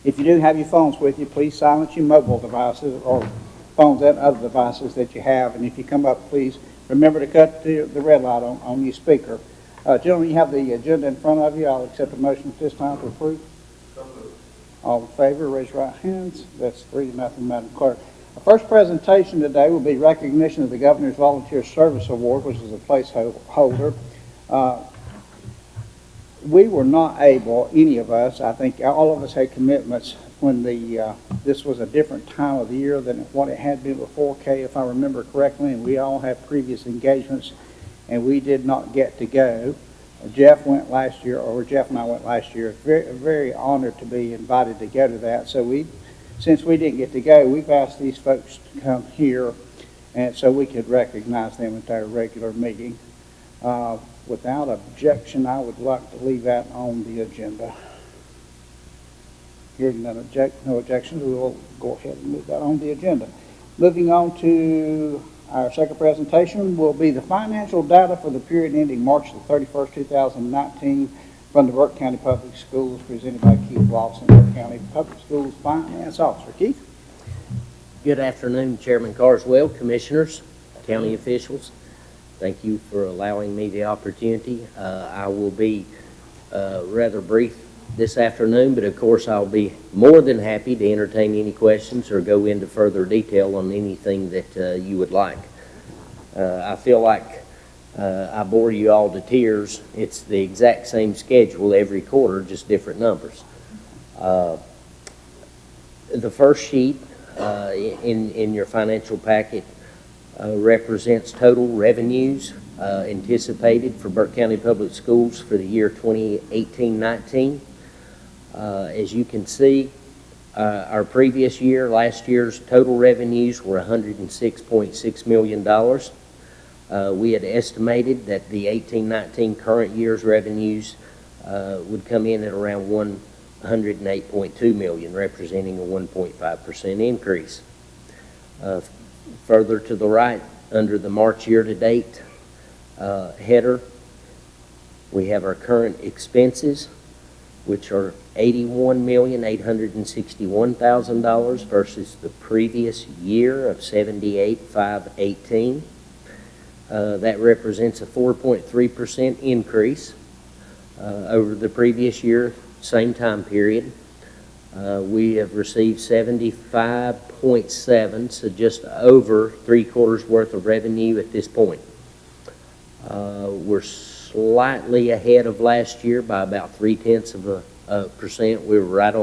If you do have your phones with you, please silence your mobile devices or phones and other devices that you have. And if you come up, please remember to cut the red light on your speaker. Gentlemen, you have the agenda in front of you. I'll accept a motion at this time to approve. All in favor, raise your right hands. That's 3-0, Madam Clerk. Our first presentation today will be recognition of the Governor's Volunteer Service Award, which is a placeholder. We were not able, any of us, I think all of us had commitments when this was a different time of the year than what it had been before, Kay, if I remember correctly, and we all had previous engagements, and we did not get to go. Jeff and I went last year. Very, very honored to be invited to go to that. So since we didn't get to go, we've asked these folks to come here, and so we could recognize them at their regular meeting. Without objection, I would like to leave that on the agenda. Hearing no objections, we will go ahead and move that on the agenda. Moving on to our second presentation will be the financial data for the period ending March the 31st, 2019 from the Burke County Public Schools, presented by Keith Lawson, Burke County Public Schools Finance Officer. Keith? Good afternoon, Chairman Carswell, Commissioners, County officials. Thank you for allowing me the opportunity. I will be rather brief this afternoon, but of course I'll be more than happy to entertain any questions or go into further detail on anything that you would like. I feel like I bore you all to tears. It's the exact same schedule every quarter, just different numbers. The first sheet in your financial packet represents total revenues anticipated for Burke County Public Schools for the year 2018-19. As you can see, our previous year, last year's total revenues were $106.6 million. We had estimated that the 18-19 current year's revenues would come in at around $108.2 million, representing a 1.5% increase. Further to the right, under the March year-to-date header, we have our current expenses, which are $81,861,000 versus the previous year of $78,518. That represents a 4.3% increase over the previous year, same time period. We have received 75.7, so just over 3/4 worth of revenue at this point. We're slightly ahead of last year by about 0.3%. We were right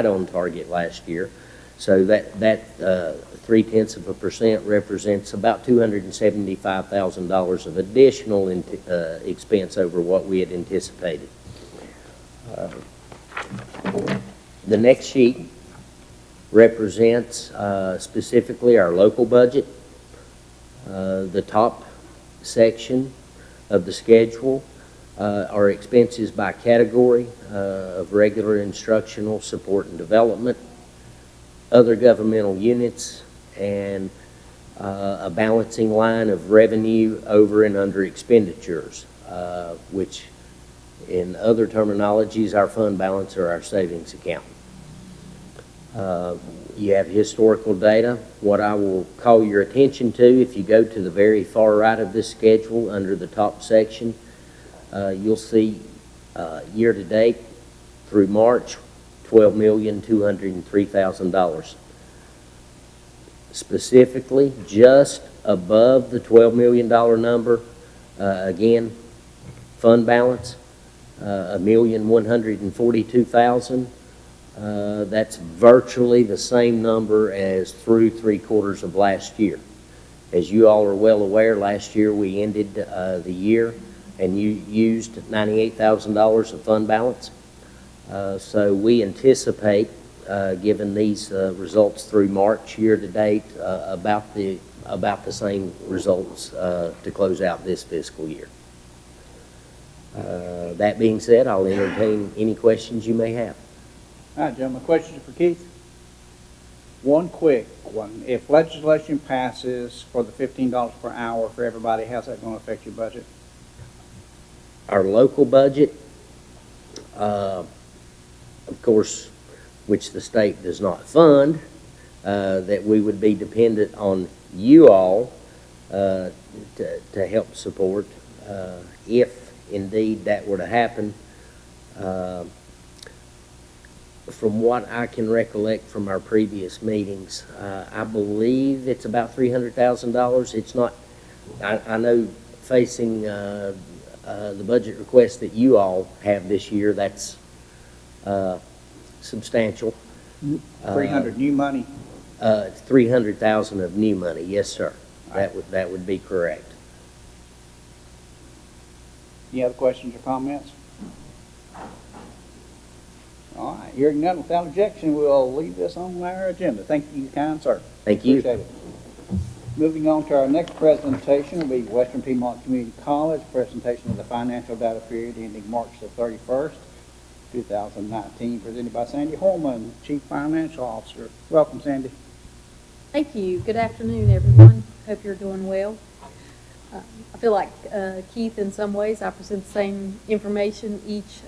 on target last year. So that 0.3% represents about $275,000 of additional expense over what we had anticipated. The next sheet represents specifically our local budget. The top section of the schedule are expenses by category of regular instructional support and development, other governmental units, and a balancing line of revenue over and under expenditures, which in other terminologies, our fund balance or our savings account. You have historical data. What I will call your attention to, if you go to the very far right of this schedule under the top section, you'll see year-to-date through March, $12,203,000. Specifically, just above the $12 million number, again, fund balance, $1,142,000. That's virtually the same number as through 3/4 of last year. As you all are well aware, last year we ended the year and you used $98,000 of fund balance. So we anticipate, given these results through March year-to-date, about the same results to close out this fiscal year. That being said, I'll entertain any questions you may have. All right, gentlemen, questions for Keith? One quick one. If legislation passes for the $15 per hour for everybody, how's that going to affect your budget? Our local budget, of course, which the state does not fund, that we would be dependent on you all to help support if indeed that were to happen. From what I can recollect from our previous meetings, I believe it's about $300,000. It's not, I know facing the budget request that you all have this year, that's substantial. 300 new money? It's 300,000 of new money, yes, sir. That would be correct. Any other questions or comments? All right, hearing none, without objection, we'll leave this on our agenda. Thank you, kind sir. Thank you. Appreciate it. Moving on to our next presentation will be Western Piedmont Community College, presentation of the financial data period ending March the 31st, 2019, presented by Sandy Holman, Chief Financial Officer. Welcome, Sandy. Thank you. Good afternoon, everyone. Hope you're doing well. I feel like Keith, in some ways, I present the same information each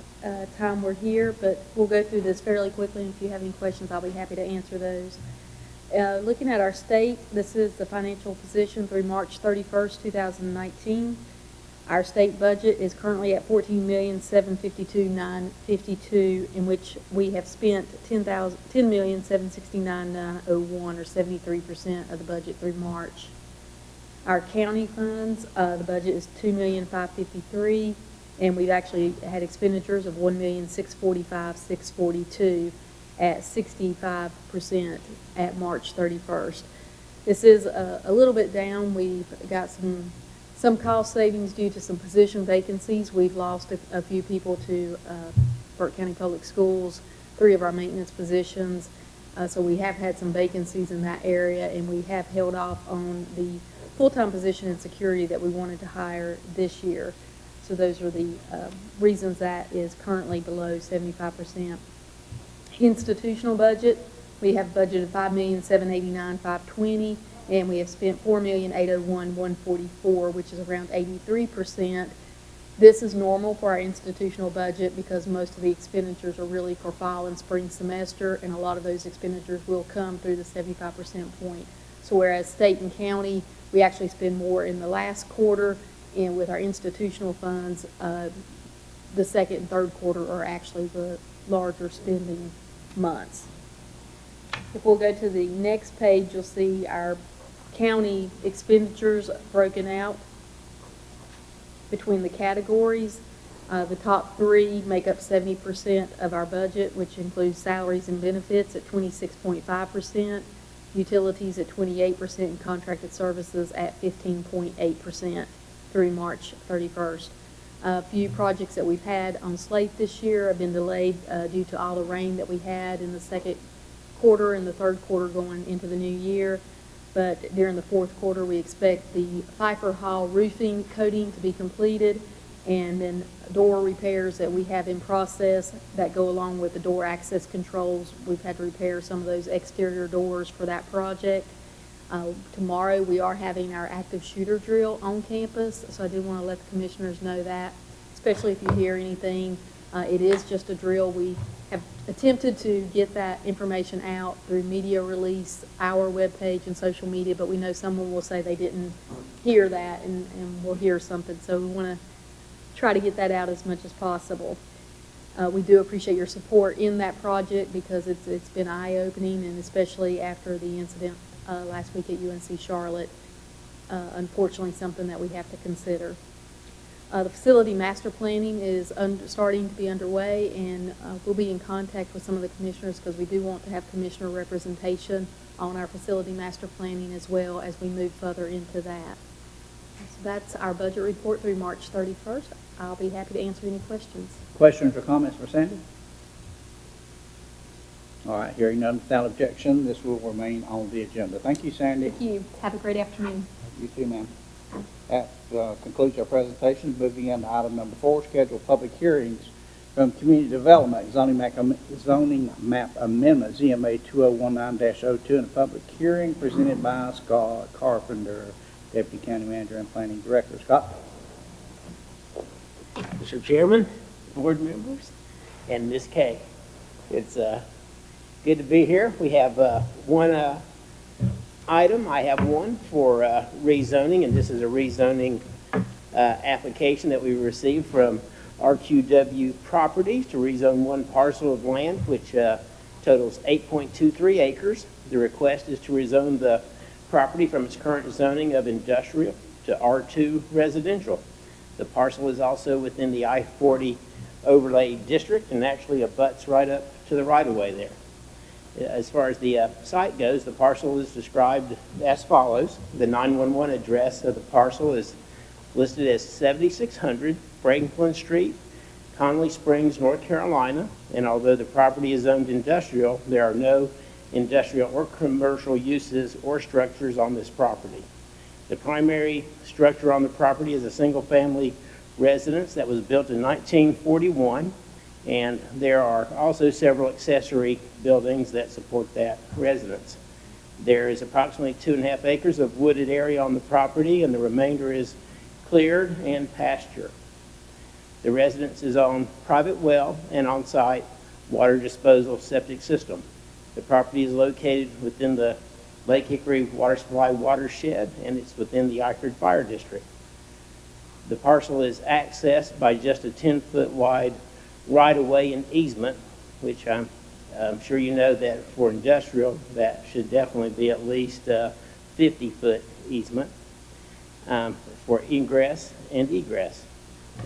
time we're here, but we'll go through this fairly quickly, and if you have any questions, I'll be happy to answer those. Looking at our state, this is the financial position through March 31st, 2019. Our state budget is currently at $14,752,952, in which we have spent $10,769,901, or 73% of the budget through March. Our county funds, the budget is $2,553,000, and we've actually had expenditures of $1,645,642 at 65% at March 31st. This is a little bit down. We've got some cost savings due to some position vacancies. We've lost a few people to Burke County Public Schools, 3 of our maintenance positions. So we have had some vacancies in that area, and we have held off on the full-time position in security that we wanted to hire this year. So those are the reasons that is currently below 75%. Institutional budget, we have budgeted $5,789,520, and we have spent $4,801,144, which is around 83%. This is normal for our institutional budget because most of the expenditures are really for fall and spring semester, and a lot of those expenditures will come through the 75% point. So whereas state and county, we actually spend more in the last quarter, and with our institutional funds, the second and third quarter are actually the larger spending months. If we'll go to the next page, you'll see our county expenditures broken out between the categories. The top 3 make up 70% of our budget, which includes salaries and benefits at 26.5%, utilities at 28%, and contracted services at 15.8% through March 31st. A few projects that we've had on slate this year have been delayed due to all the rain that we had in the second quarter and the third quarter going into the new year. But during the fourth quarter, we expect the Pfeiffer Hall roofing coating to be completed, and then door repairs that we have in process that go along with the door access controls. We've had to repair some of those exterior doors for that project. Tomorrow we are having our active shooter drill on campus, so I did want to let the commissioners know that, especially if you hear anything. It is just a drill. We have attempted to get that information out through media release, our webpage, and social media, but we know someone will say they didn't hear that, and we'll hear something. So we want to try to get that out as much as possible. We do appreciate your support in that project because it's been eye-opening, and especially after the incident last week at UNC Charlotte, unfortunately something that we have to consider. The facility master planning is starting to be underway, and we'll be in contact with some of the commissioners because we do want to have commissioner representation on our facility master planning as well as we move further into that. So that's our budget report through March 31st. I'll be happy to answer any questions. Questions or comments for Sandy? All right, hearing none, without objection, this will remain on the agenda. Thank you, Sandy. Thank you. Have a great afternoon. You too, ma'am. That concludes our presentation. Moving on to item number 4, scheduled public hearings from Community Development, Zoning Map Amendment, ZMA 2019-02, and a public hearing presented by Scott Carpenter, Deputy County Manager and Planning Director. Scott? Mr. Chairman, board members, and Ms. Kay. It's Good to be here. We have one item. I have one for rezoning, and this is a rezoning application that we received from RQW Properties to rezone one parcel of land, which totals 8.23 acres. The request is to rezone the property from its current zoning of industrial to R2 residential. The parcel is also within the I-40 overlay district and actually abuts right up to the right-of-way there. As far as the site goes, the parcel is described as follows. The 911 address of the parcel is listed as 7600 Franklin Street, Conley Springs, North Carolina. And although the property is zoned industrial, there are no industrial or commercial uses or structures on this property. The primary structure on the property is a single-family residence that was built in 1941. And there are also several accessory buildings that support that residence. There is approximately 2.5 acres of wooded area on the property, and the remainder is cleared and pasture. The residence is on private well and on-site water disposal septic system. The property is located within the Lake Hickory water supply watershed, and it's within the Eichard Fire District. The parcel is accessed by just a 10-foot wide right-of-way and easement, which I'm sure you know that for industrial, that should definitely be at least a 50-foot easement for ingress and egress.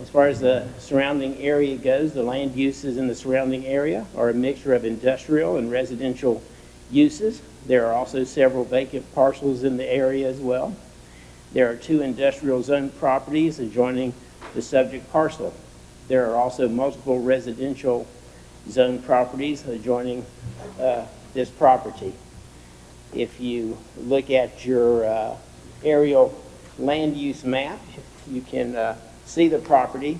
As far as the surrounding area goes, the land uses in the surrounding area are a mixture of industrial and residential uses. There are also several vacant parcels in the area as well. There are 2 industrial zone properties adjoining the subject parcel. There are also multiple residential zone properties adjoining this property. If you look at your aerial land use map, you can see the property,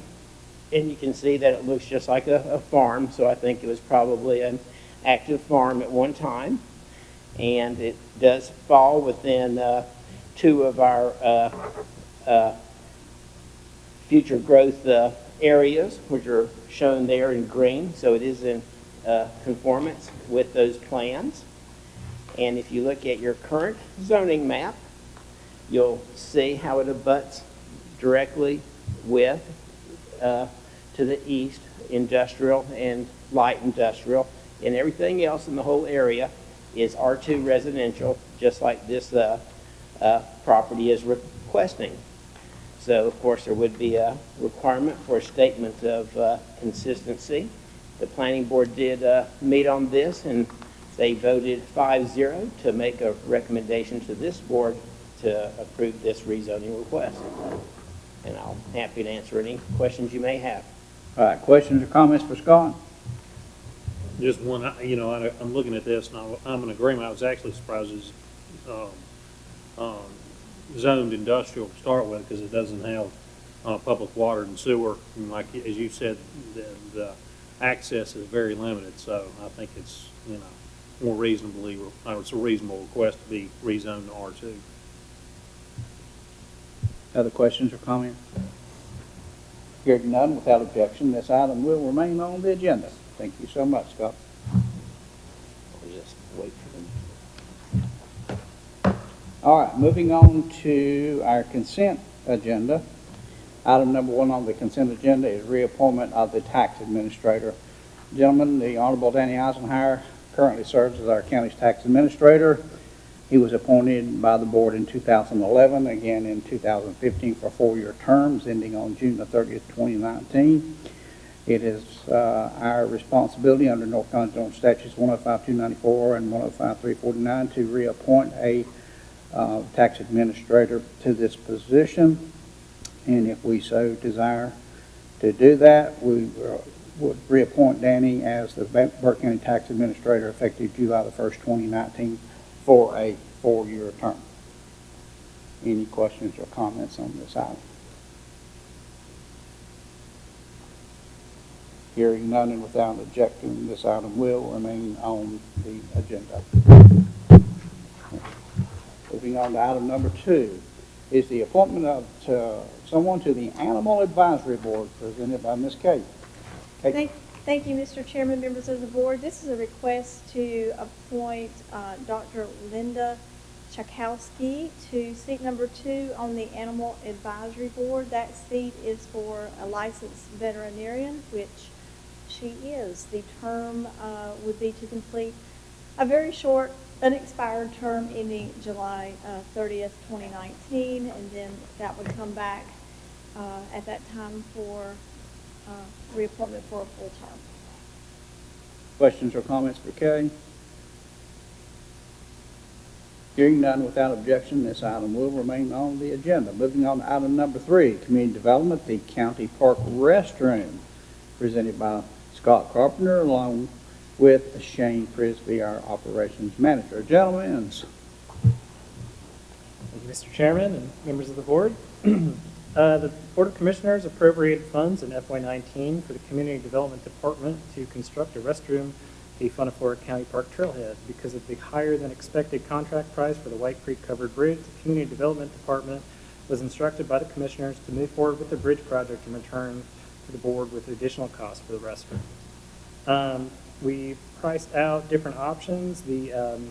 and you can see that it looks just like a farm, so I think it was probably an active farm at one time. And it does fall within 2 of our future growth areas, which are shown there in green, so it is in conformance with those plans. And if you look at your current zoning map, you'll see how it abuts directly with, to the east, industrial and light industrial, and everything else in the whole area is R2 residential, just like this property is requesting. So, of course, there would be a requirement for a statement of consistency. The planning board did meet on this, and they voted 5-0 to make a recommendation to this board to approve this rezoning request. And I'm happy to answer any questions you may have. All right, questions or comments for Scott? Just one, I'm looking at this, and I'm in agreement. I was actually surprised it's zoned industrial to start with, because it doesn't have public water and sewer. And like, as you said, the access is very limited, so I think it's, more reasonably, it's a reasonable request to be rezoned to R2. Other questions or comments? Hearing none, without objection, this item will remain on the agenda. Thank you so much, Scott. We'll just wait for them. All right, moving on to our consent agenda. Item number 1 on the consent agenda is reappointment of the tax administrator. Gentlemen, the Honorable Danny Eisenhower currently serves as our county's tax administrator. He was appointed by the board in 2011, again in 2015 for 4-year terms ending on June the 30th, 2019. It is our responsibility under North Carolina General Statutes 105-294 and 105-349 to reappoint a tax administrator to this position. And if we so desire to do that, we would reappoint Danny as the Burke County Tax Administrator effective July the 1st, 2019 for a 4-year term. Any questions or comments on this item? Hearing none and without objection, this item will remain on the agenda. Moving on to item number 2 is the appointment of someone to the Animal Advisory Board presented by Ms. Kate. Kate. Thank you, Mr. Chairman, members of the board. This is a request to appoint Dr. Linda Chakowski to seat number 2 on the Animal Advisory Board. That seat is for a licensed veterinarian, which she is. The term would be to complete a very short, unexpired term ending July 30th, 2019, and then that would come back at that time for reappointment for a full term. Questions or comments for Kay? Hearing none without objection, this item will remain on the agenda. Moving on to item number 3, Community Development, the County Park Restroom, presented by Scott Carpenter along with Shane Frisbee, our Operations Manager. Gentlemen. Thank you, Mr. Chairman and members of the board. The Board of Commissioners appropriated funds in FY19 for the Community Development Department to construct a restroom at the Funaflora County Park Trailhead. Because of the higher than expected contract price for the White Creek Covered Bridge, the Community Development Department was instructed by the Commissioners to move forward with the bridge project and return to the board with additional costs for the restroom. We priced out different options. The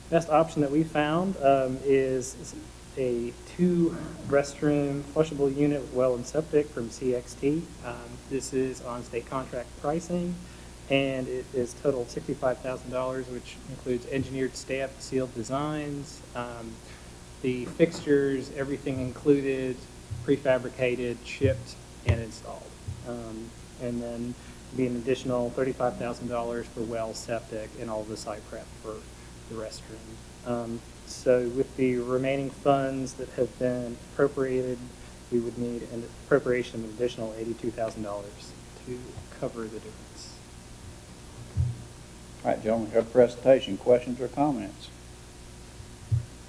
best option that we found is a 2-restroom flushable unit with well and septic from CXT. This is on state contract pricing, and it is total $65,000, which includes engineered stamped sealed designs, the fixtures, everything included, prefabricated, shipped, and installed. And then be an additional $35,000 for well, septic, and all the site prep for the restroom. So with the remaining funds that have been appropriated, we would need an appropriation of an additional $82,000 to cover the difference. All right, gentlemen, your presentation. Questions or comments?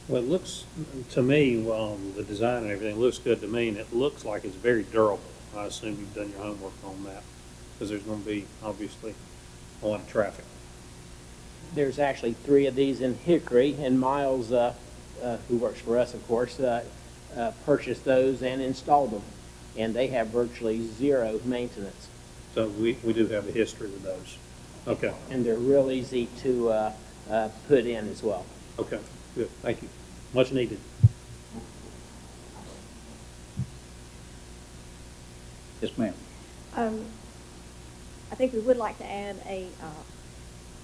Well, it looks, to me, the design and everything looks good to me, and it looks like it's very durable. I assume you've done your homework on that, because there's going to be, obviously, a lot of traffic. There's actually 3 of these in Hickory, and Miles, who works for us, of course, purchased those and installed them, and they have virtually 0 maintenance. So we do have a history with those. Okay. And they're real easy to put in as well. Okay, good. Thank you. Much needed. Yes, ma'am. I think we would like to add a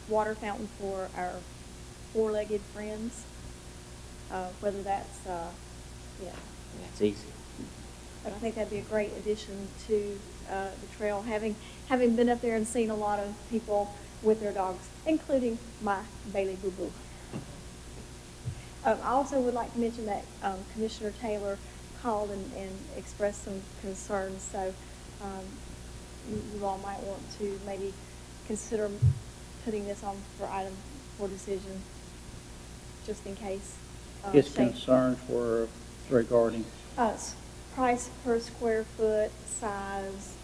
water fountain for our 4-legged friends, whether that's, yeah. That's easy. But I think that'd be a great addition to the trail, having been up there and seen a lot of people with their dogs, including my Bailey Boo Boo. I also would like to mention that Commissioner Taylor called and expressed some concerns, so you all might want to maybe consider putting this on for item for decision, just in case. His concerns were regarding? Price per square foot, size.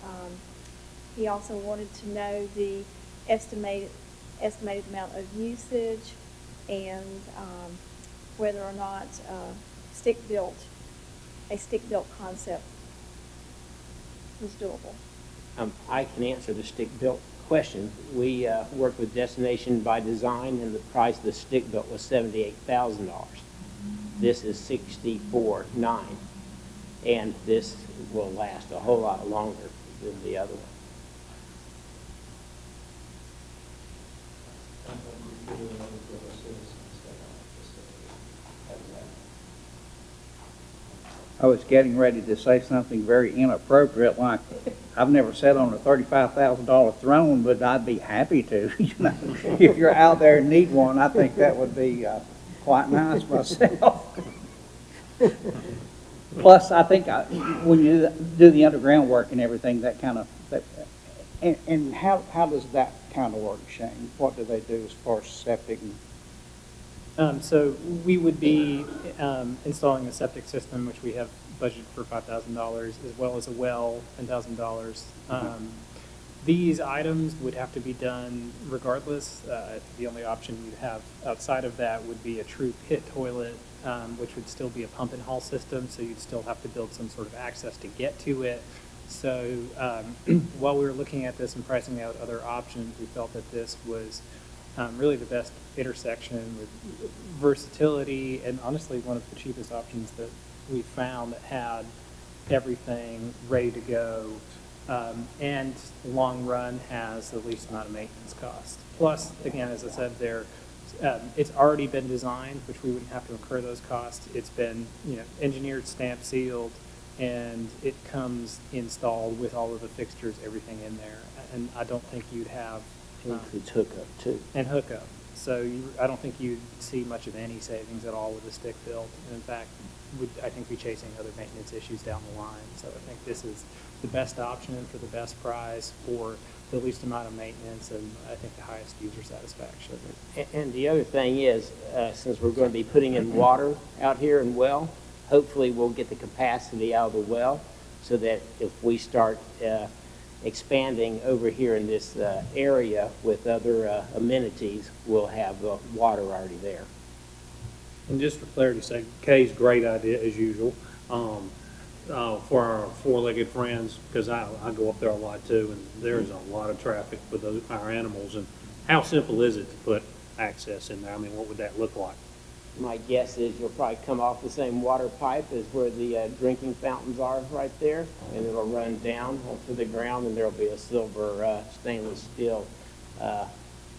He also wanted to know the estimated amount of usage, and whether or not a stick-built concept was doable. I can answer the stick-built question. We worked with Destination by Design, and the price of the stick-built was $78,000. This is $64,900, and this will last a whole lot longer than the other one. I was getting ready to say something very inappropriate, like I've never sat on a $35,000 throne, but I'd be happy to. You know, if you're out there and need one, I think that would be quite nice myself. Plus, I think when you do the underground work and everything, that kind of, and how does that kind of work, Shane? What do they do as far as septic? So we would be installing a septic system, which we have budgeted for $5,000, as well as a well, $10,000. These items would have to be done regardless. The only option you'd have outside of that would be a true pit toilet, which would still be a pump and haul system, so you'd still have to build some sort of access to get to it. So while we were looking at this and pricing out other options, we felt that this was really the best intersection with versatility and honestly one of the cheapest options that we found that had everything ready to go and long run has the least amount of maintenance cost. Plus, again, as I said, it's already been designed, which we wouldn't have to incur those costs. It's been, engineered, stamped, sealed, and it comes installed with all of the fixtures, everything in there. And I don't think you'd have. Includes hookup too. And hookup. So I don't think you'd see much of any savings at all with a stick built. And in fact, I think we'd be chasing other maintenance issues down the line. So I think this is the best option for the best price for the least amount of maintenance and I think the highest user satisfaction. And the other thing is, since we're going to be putting in water out here in well, hopefully we'll get the capacity out of the well so that if we start expanding over here in this area with other amenities, we'll have water already there. And just for clarity's sake, Kay's great idea as usual. For our four-legged friends, because I go up there a lot too, and there's a lot of traffic with our animals. And how simple is it to put access in there? I mean, what would that look like? My guess is you'll probably come off the same water pipe as where the drinking fountains are right there, and it'll run down onto the ground, and there'll be a silver stainless steel,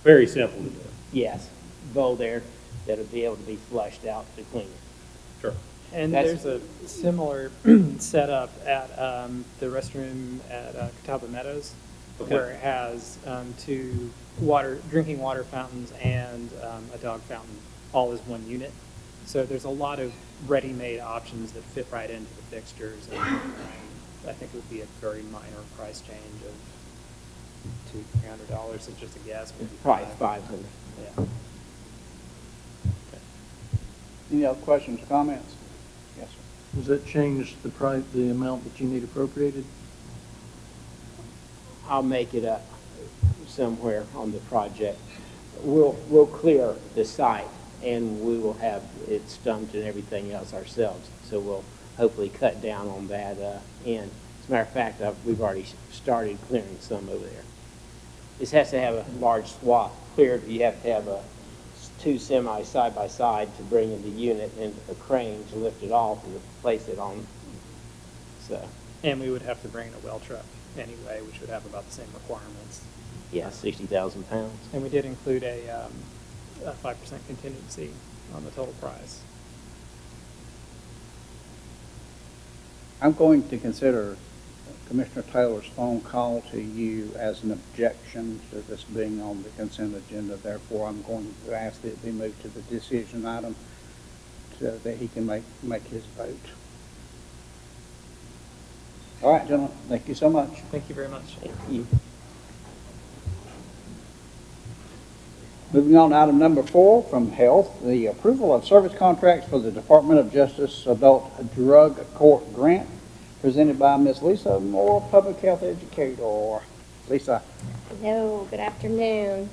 Very simple to do. yes, bowl there that'll be able to be flushed out to clean it. Sure. And That's- there's a similar setup at the restroom at Catawba Meadows, Okay. where it has two drinking water fountains and a dog fountain, all as one unit. So there's a lot of ready-made options that fit right into the fixtures. And I think it would be a very minor price change of $200-300. It's just a guess. Maybe Probably five. 500. Yeah. Any other questions or comments? Yes, sir. Does that change the price, the amount that you need appropriated? I'll make it up somewhere on the project. We'll clear the site and we will have it stumped and everything else ourselves. So we'll hopefully cut down on that end. As a matter of fact, we've already started clearing some over there. This has to have a large swath cleared. You have to have two semis side by side to bring in the unit and a crane to lift it off and place it on. So, And we would have to bring in a well truck anyway, which would have about the same requirements. yeah, 60,000 pounds. And we did include a 5% contingency on the total price. I'm going to consider Commissioner Taylor's phone call to you as an objection to this being on the consent agenda. Therefore, I'm going to ask that it be moved to the decision item so that he can make his vote. All right, gentlemen, thank you so much. Thank you very much. Thank you. Moving on to item number 4 from Health, the approval of service contracts for the Department of Justice Adult Drug Court Grant, presented by Ms. Lisa Moore, Public Health Educator. Lisa. Hello, good afternoon.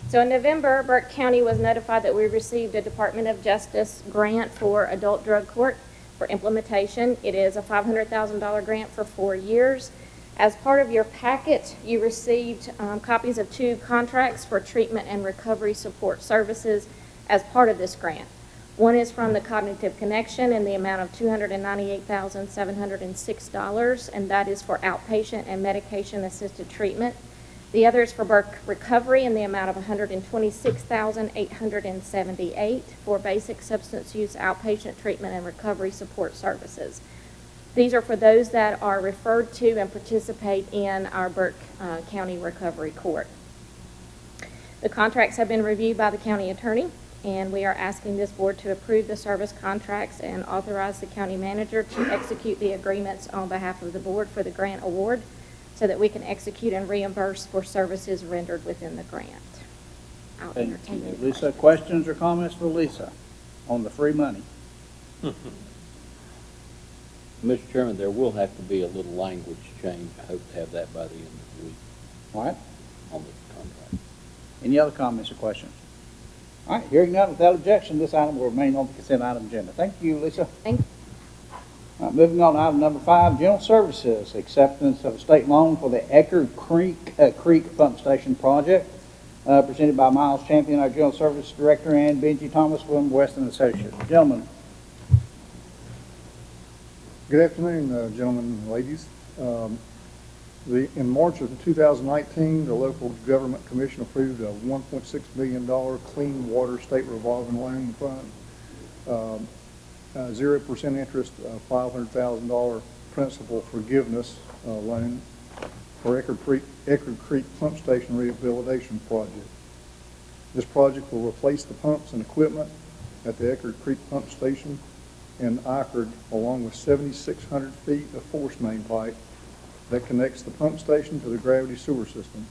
So in November, Burke County was notified that we received a Department of Justice grant for adult drug court for implementation. It is a $500,000 grant for 4 years. As part of your packet, you received copies of 2 contracts for treatment and recovery support services as part of this grant. One is from the Cognitive Connection in the amount of $298,706, and that is for outpatient and medication-assisted treatment. The other is for Burke Recovery in the amount of $126,878 for basic substance use outpatient treatment and recovery support services. These are for those that are referred to and participate in our Burke County Recovery Court. The contracts have been reviewed by the county attorney, and we are asking this board to approve the service contracts and authorize the county manager to execute the agreements on behalf of the board for the grant award so that we can execute and reimburse for services rendered within the grant. I'll Thank entertain you. any Lisa, questions or comments for Lisa on the free money? Mr. Chairman, there will have to be a little language change. I hope to have that by the end of the week All right. on the contract. Any other comments or questions? All right, hearing none, without objection, this item will remain on the consent item agenda. Thank you, Lisa. Thank All Moving on to item number 5, general services, acceptance of a state loan for the Eckerd Creek Pump Station project, presented by Miles Champion, our general service director, and Benji Thomas from Weston Associates. Gentlemen. Good afternoon, gentlemen and ladies. In March of 2019, the local government commission approved a $1.6 million clean water state revolving loan fund. 0% interest, $500,000 principal forgiveness loan for Eckerd Creek Pump Station Rehabilitation Project. This project will replace the pumps and equipment at the Eckerd Creek Pump Station in Eckerd, along with 7,600 feet of force main pipe that connects the pump station to the gravity sewer system.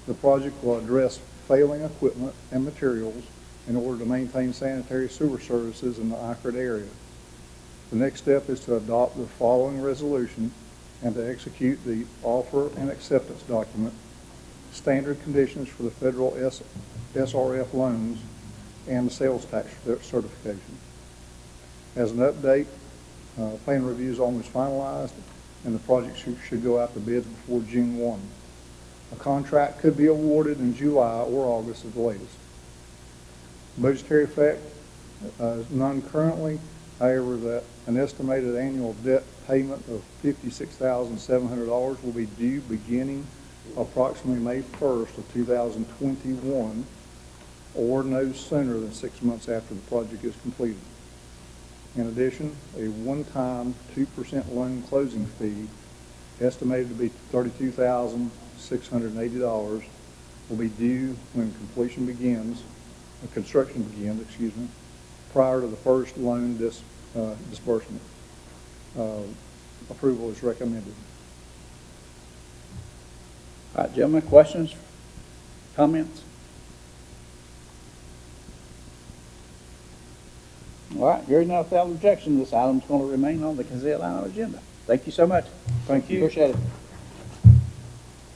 The project will address failing equipment and materials in order to maintain sanitary sewer services in the Eckerd area. The next step is to adopt the following resolution and to execute the offer and acceptance document, standard conditions for the federal SRF loans, and the sales tax certification. As an update, plan review is almost finalized, and the project should go out to bids before June 1. A contract could be awarded in July or August at the latest. Budgetary effect, none currently. However, that an estimated annual debt payment of $56,700 will be due beginning approximately May 1st of 2021, or no sooner than 6 months after the project is completed. In addition, a one-time 2% loan closing fee, estimated to be $32,680, will be due when construction begins, prior to the first loan disbursement. Approval is recommended. All right, gentlemen, questions, comments? All right, hearing none without objection, this item is going to remain on the consent item agenda. Thank you so much. Thank you. Appreciate it.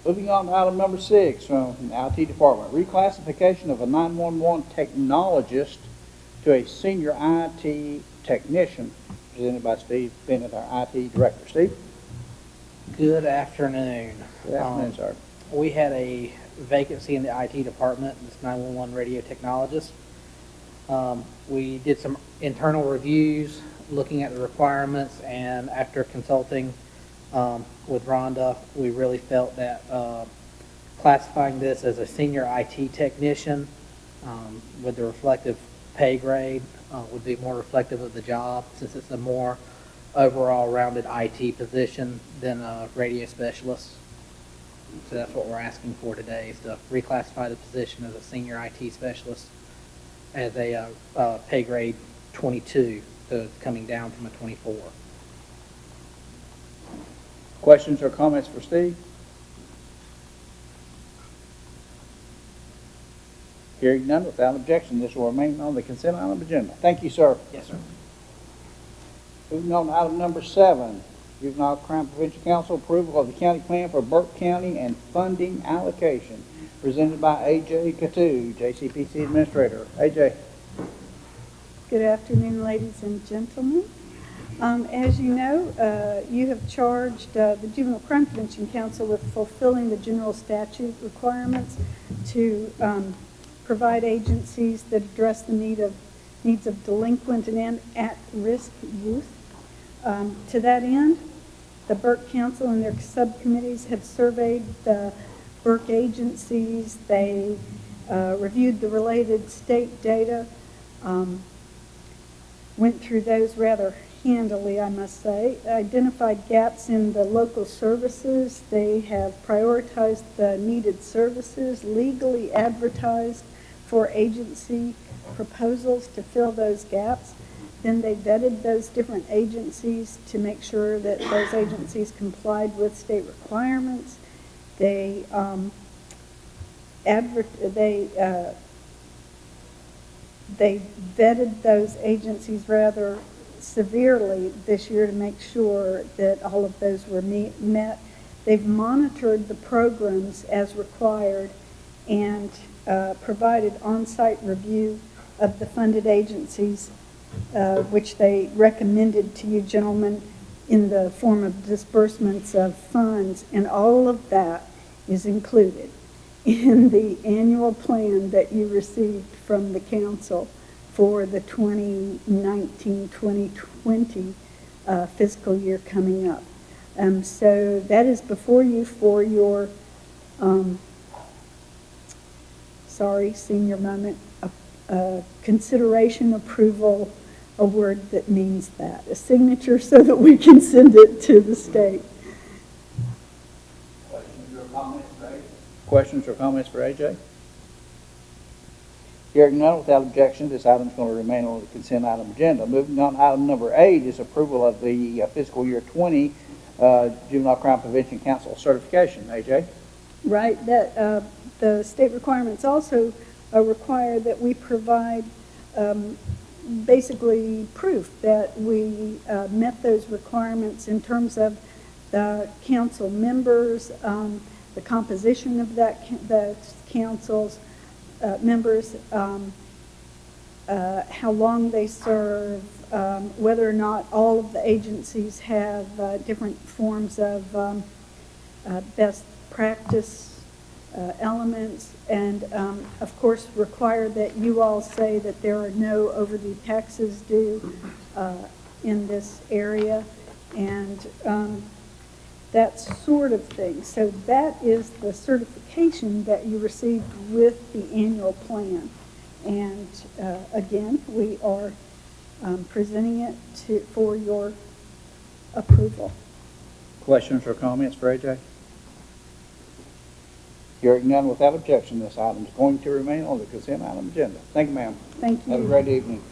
Moving on to item number 6 from the IT department, reclassification of a 911 technologist to a senior IT technician, presented by Steve Bennett, our IT director. Steve? Good afternoon. Good afternoon, sir. We had a vacancy in the IT department, this 911 radio technologist. We did some internal reviews looking at the requirements, and after consulting with Rhonda, we really felt that classifying this as a senior IT technician with the reflective pay grade would be more reflective of the job, since it's a more overall rounded IT position than a radio specialist. So that's what we're asking for today, is to reclassify the position as a senior IT specialist as a pay grade 22, so it's coming down from a 24. Questions or comments for Steve? Hearing none, without objection, this will remain on the consent item agenda. Thank you, sir. Yes, sir. Moving on to item number 7, Juvenile Crime Prevention Council approval of the county plan for Burke County and funding allocation, presented by A.J. Katu, JCPC Administrator. A.J. Good afternoon, ladies and gentlemen. As you know, you have charged the Juvenile Crime Prevention Council with fulfilling the general statute requirements to provide agencies that address the needs of delinquent and at-risk youth. To that end, the Burke Council and their subcommittees have surveyed the Burke agencies. They reviewed the related state data, went through those rather handily, I must say, identified gaps in the local services. They have prioritized the needed services, legally advertised for agency proposals to fill those gaps. Then they vetted those different agencies to make sure that those agencies complied with state requirements. They vetted those agencies rather severely this year to make sure that all of those were met. They've monitored the programs as required and provided on-site review of the funded agencies which they recommended to you gentlemen in the form of disbursements of funds, and all of that is included in the annual plan that you received from the council for the 2019-2020 fiscal year coming up. So that is before you for your, senior moment, consideration, approval, a word that means that, a signature so that we can send it to the state. Questions or comments for AJ? Hearing none, without objection, this item is going to remain on the consent item agenda. Moving on, item number 8 is approval of the fiscal year 20 Juvenile Crime Prevention Council certification. AJ? Right, that the state requirements also require that we provide basically proof that we met those requirements in terms of the council members, the composition of the council's members, how long they serve, whether or not all of the agencies have different forms of best practice elements, and of course require that you all say that there are no overdue taxes due in this area, and that sort of thing. So that is the certification that you received with the annual plan. And again, we are presenting it for your approval. Questions or comments for AJ? Hearing none, without objection, this item is going to remain on the consent item agenda. Thank you, ma'am. Thank you. Have a great evening.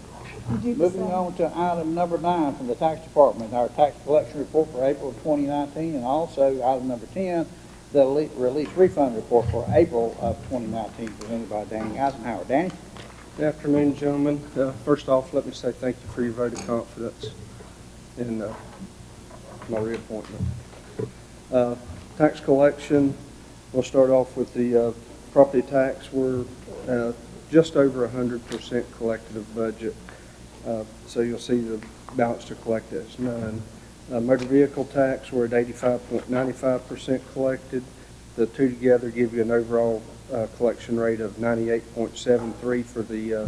You do the Moving same. on to item number 9 from the Tax Department, our tax collection report for April 2019, and also item number 10, the release refund report for April of 2019, presented by Danny Eisenhower. Danny? Good afternoon, gentlemen. First off, let me say thank you for your vote of confidence in my reappointment. Tax collection, we'll start off with the property tax. We're just over 100% collected of budget. So you'll see the balance to collect is none. Motor vehicle tax, we're at 85.95% collected. The two together give you an overall collection rate of 98.73 for the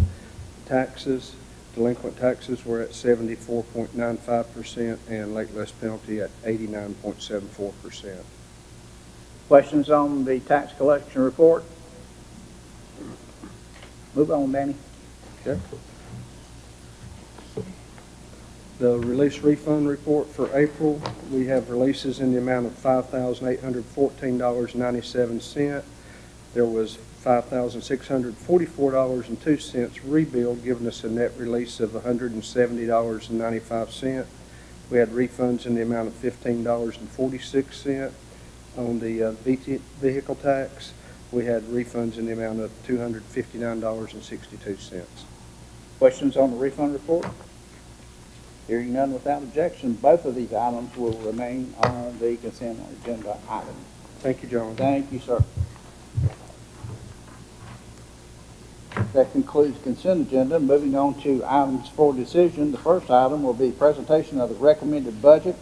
taxes. Delinquent taxes, we're at 74.95%, and late less penalty at 89.74%. Questions on the tax collection report? Move on, Danny. Okay. The release refund report for April, we have releases in the amount of $5,814.97. There was $5,644.02 rebuild, giving us a net release of $170.95. We had refunds in the amount of $15.46. On the vehicle tax, we had refunds in the amount of $259.62. Questions on the refund report? Hearing none, without objection, both of these items will remain on the consent agenda item. Thank you, John. Thank you, sir. That concludes consent agenda. Moving on to items for decision. The first item will be presentation of the recommended budget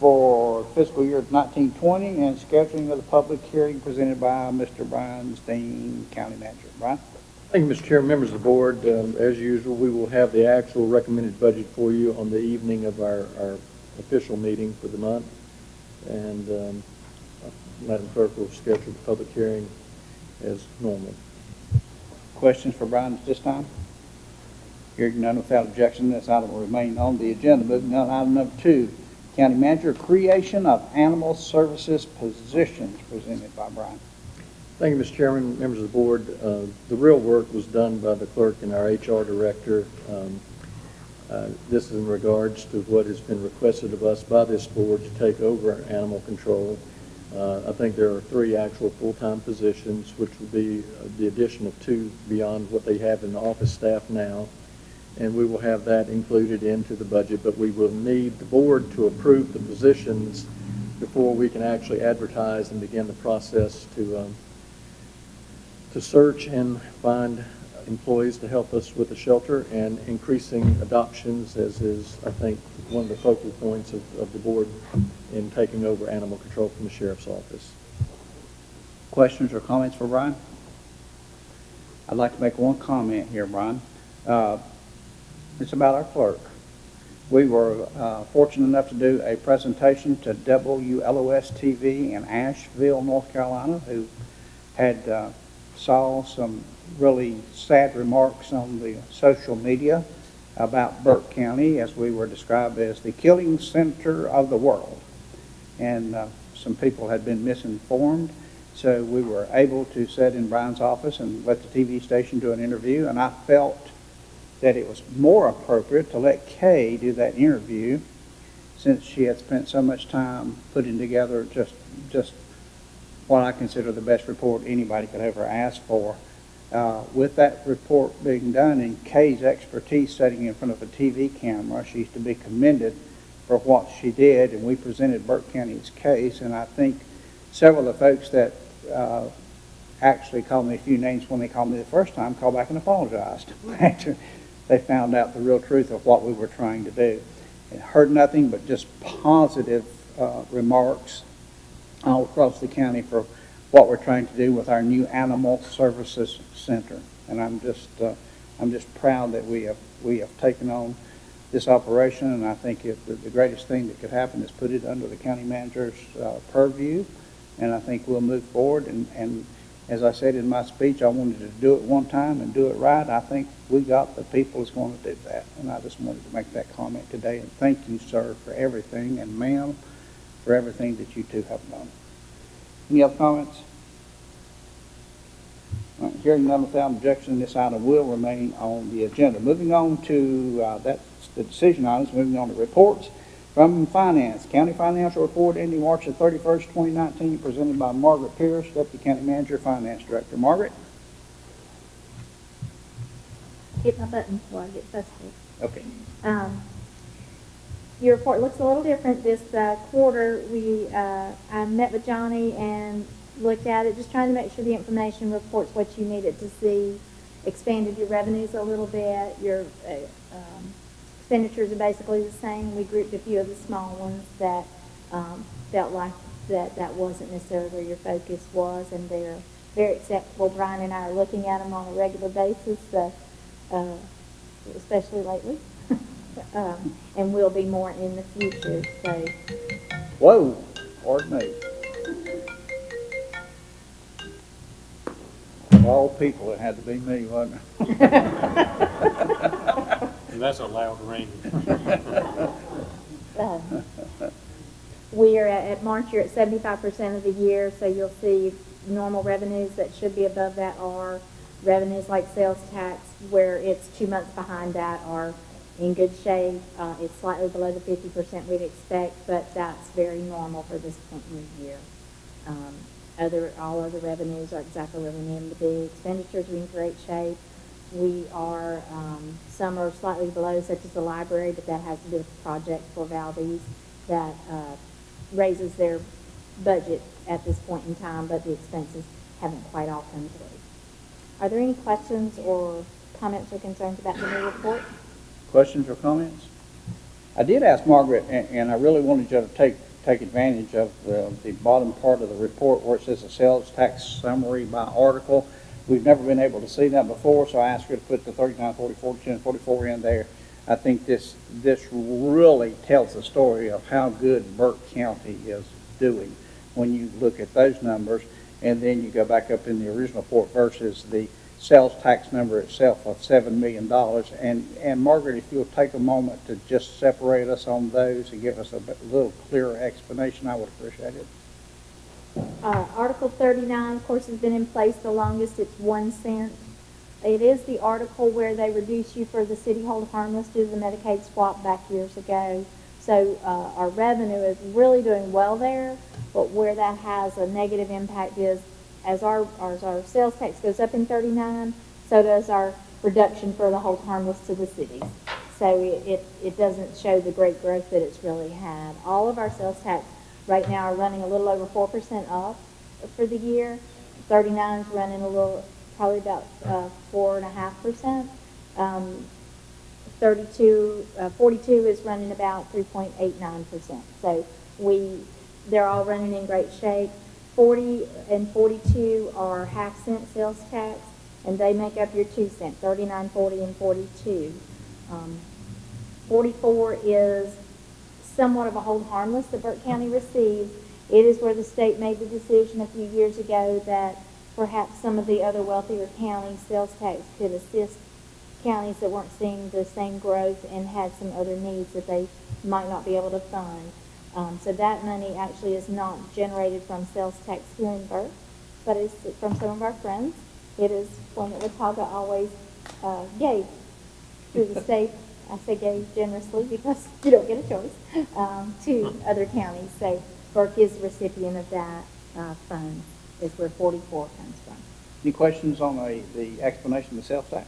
for fiscal year 1920 and scheduling of the public hearing presented by Mr. Brian Steen, County Manager. Brian? Thank you, Mr. Chairman, members of the board. As usual, we will have the actual recommended budget for you on the evening of our official meeting for the month. And Madam Clerk will schedule the public hearing as normal. Questions for Brian at this time? Hearing none, without objection, this item will remain on the agenda. Moving on, item number 2, County Manager, creation of animal services positions, presented by Brian. Thank you, Mr. Chairman, members of the board. The real work was done by the clerk and our HR director. This is in regards to what has been requested of us by this board to take over animal control. I think there are 3 actual full-time positions, which would be the addition of 2 beyond what they have in the office staff now. And we will have that included into the budget, but we will need the board to approve the positions before we can actually advertise and begin the process to search and find employees to help us with the shelter and increasing adoptions, as is, I think, one of the focal points of the board in taking over animal control from the sheriff's office. Questions or comments for Brian? I'd like to make one comment here, Brian. It's about our clerk. We were fortunate enough to do a presentation to WLOS TV in Asheville, North Carolina, who had saw some really sad remarks on the social media about Burke County, as we were described as the killing center of the world. And some people had been misinformed. So we were able to sit in Brian's office and let the TV station do an interview, and I felt that it was more appropriate to let Kay do that interview, since she had spent so much time putting together just what I consider the best report anybody could ever ask for. With that report being done and Kay's expertise sitting in front of a TV camera, she's to be commended for what she did, and we presented Burke County's case, and I think several of the folks that actually called me a few names when they called me the first time called back and apologized after they found out the real truth of what we were trying to do. And heard nothing but just positive remarks all across the county for what we're trying to do with our new Animal Services Center. And I'm just proud that we have taken on this operation, and I think the greatest thing that could happen is put it under the county manager's purview, and I think we'll move forward. And as I said in my speech, I wanted to do it one time and do it right. I think we got the people that's going to do that, and I just wanted to make that comment today. And thank you, sir, for everything, and ma'am, for everything that you two have done. Any other comments? All right, hearing none without objection, this item will remain on the agenda. Moving on to that's the decision items. Moving on to reports from Finance. County Financial Report ending March the 31st, 2019, presented by Margaret Pierce, Deputy County Manager, Finance Director. Margaret? Hit my button before I get fussy. Okay. Your report looks a little different this quarter. I met with Johnny and looked at it, just trying to make sure the information reports what you needed to see. Expanded your revenues a little bit. Your expenditures are basically the same. We grouped a few of the small ones that felt like that wasn't necessarily where your focus was, and they're very acceptable. Brian and I are looking at them on a regular basis, especially lately, and will be more in the future. So, Whoa, pardon me. Of all people, it had to be me, wasn't it? And that's a loud ring. we are at March, you're at 75% of the year, so you'll see normal revenues that should be above that are revenues like sales tax, where it's 2 months behind that, are in good shape. It's slightly below the 50% we'd expect, but that's very normal for this point in the year. All other revenues are exactly where we need them to be. Expenditures are in great shape. We are, some are slightly below, such as the library, but that has to do with the project for Valdez that raises their budget at this point in time, but the expenses haven't quite all come through. Are there any questions or comments or concerns about the new report? Questions or comments? I did ask Margaret, and I really wanted you to take advantage of the bottom part of the report where it says a sales tax summary by article. We've never been able to see that before, so I asked her to put the 39, 40, 42, and 44 in there. I think this really tells the story of how good Burke County is doing when you look at those numbers, and then you go back up in the original report versus the sales tax number itself of $7 million. And Margaret, if you'll take a moment to just separate us on those and give us a little clearer explanation, I would appreciate it. Article 39, of course, has been in place the longest. It's 1 cent. It is the article where they reduce you for the city hold harmless due to the Medicaid swap back years ago. So our revenue is really doing well there, but where that has a negative impact is as our sales tax goes up in 39, so does our reduction for the hold harmless to the cities. So it doesn't show the great growth that it's really had. All of our sales tax right now are running a little over 4% up for the year. 39 is running a little probably about 4.5%. 42 is running about 3.89%. So they're all running in great shape. 40 and 42 are half-cent sales tax, and they make up your 2 cent, 39, 40, and 42. 44 is somewhat of a hold harmless that Burke County receives. It is where the state made the decision a few years ago that perhaps some of the other wealthier counties' sales tax could assist counties that weren't seeing the same growth and had some other needs that they might not be able to fund. So that money actually is not generated from sales tax here in Burke, but it's from some of our friends. It is one that Watauga always gave through the state. I say gave generously because you don't get a choice, to other counties. So Burke is the recipient of that fund, is where 44 comes from. Any questions on the explanation of the sales tax?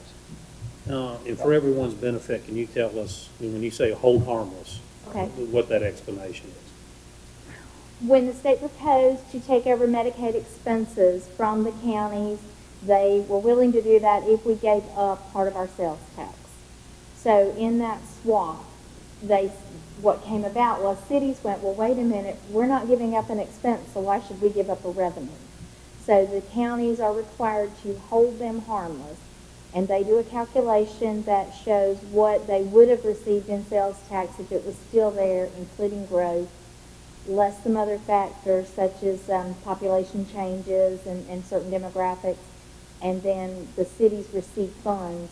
And for everyone's benefit, can you tell us, when you say hold harmless, Okay. what that explanation is? When the state proposed to take over Medicaid expenses from the counties, they were willing to do that if we gave up part of our sales tax. So in that swap, what came about was cities went, well, wait a minute, we're not giving up an expense, so why should we give up a revenue? So the counties are required to hold them harmless, and they do a calculation that shows what they would have received in sales tax if it was still there, including growth, less some other factors such as population changes and certain demographics, and then the cities receive funds.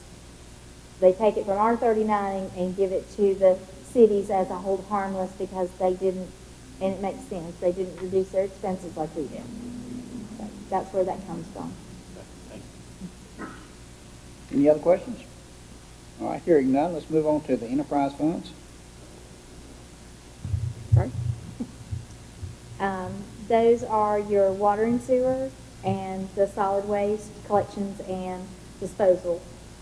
They take it from our 39 and give it to the cities as a hold harmless because they didn't, and it makes sense, they didn't reduce their expenses like we did. So that's where that comes from. Any other questions? All right, hearing none, let's move on to the enterprise funds. Sorry. Those are your water and sewer and the solid waste collections and disposal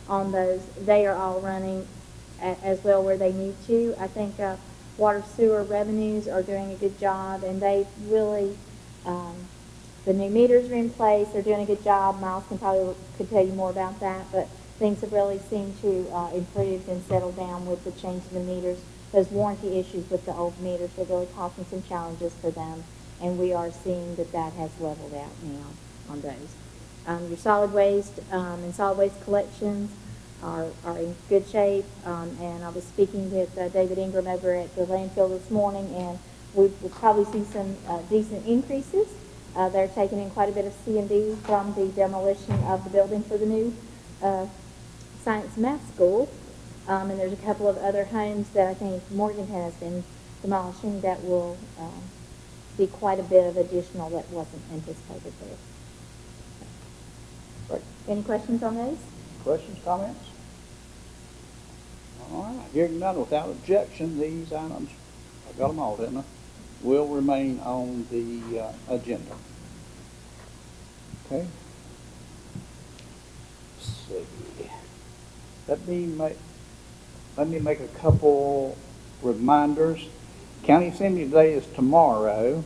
on those. They are all running as well where they need to. I think water sewer revenues are doing a good job, and they really, the new meters are in place. They're doing a good job. Miles could tell you more about that, but things have really seemed to improve and settle down with the change in the meters. Those warranty issues with the old meters are really causing some challenges for them, and we are seeing that has leveled out now on those. Your solid waste and solid waste collections are in good shape, and I was speaking with David Ingram over at the landfill this morning, and we will probably see some decent increases. They're taking in quite a bit of C&D from the demolition of the building for the new science and math school, and there's a couple of other homes that I think Morgantown has been demolishing that will be quite a bit of additional that wasn't anticipated there. Right. Any questions on those? Questions, comments? All right, hearing none, without objection, these items, I got them all, didn't I? Will remain on the agenda. Okay. Let's see. Let me make a couple reminders. County Assembly Day is tomorrow.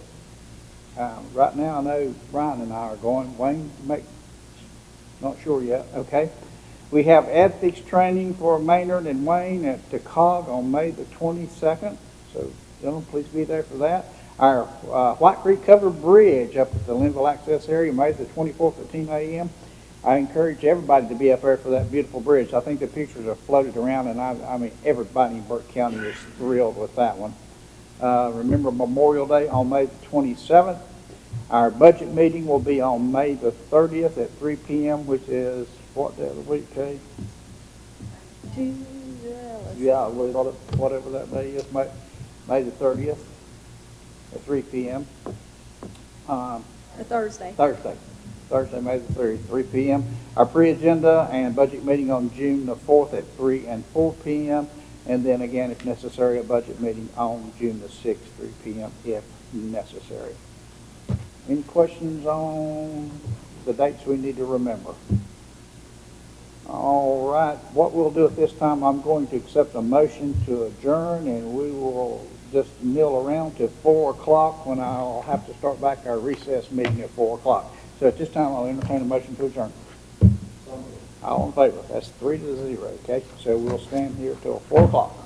Right now, I know Brian and I are going. Wayne, not sure yet. Okay. We have ethics training for Maynard and Wayne at the COG on May the 22nd. So, gentlemen, please be there for that. Our White Creek Covered Bridge up at the Linville Access area, May the 24th at 10 a.m. I encourage everybody to be up there for that beautiful bridge. I think the pictures are floated around, and I mean, everybody in Burke County is thrilled with that one. Remember Memorial Day on May the 27th. Our budget meeting will be on May the 30th at 3 p.m., which is what day of the week, Kay? Yeah, whatever that day is, May the 30th at 3 p.m. Thursday. Thursday, May the 30th, 3 p.m. Our pre-agenda and budget meeting on June the 4th at 3 and 4 p.m. And then again, if necessary, a budget meeting on June the 6th, 3 p.m. if necessary. Any questions on the dates we need to remember? All right, what we'll do at this time, I'm going to accept a motion to adjourn, and we will just mill around to 4 o'clock when I'll have to start back our recess meeting at 4 o'clock. So at this time, I'll entertain a motion to adjourn. All in favor? That's 3-0, okay? So we'll stand here till 4 o'clock.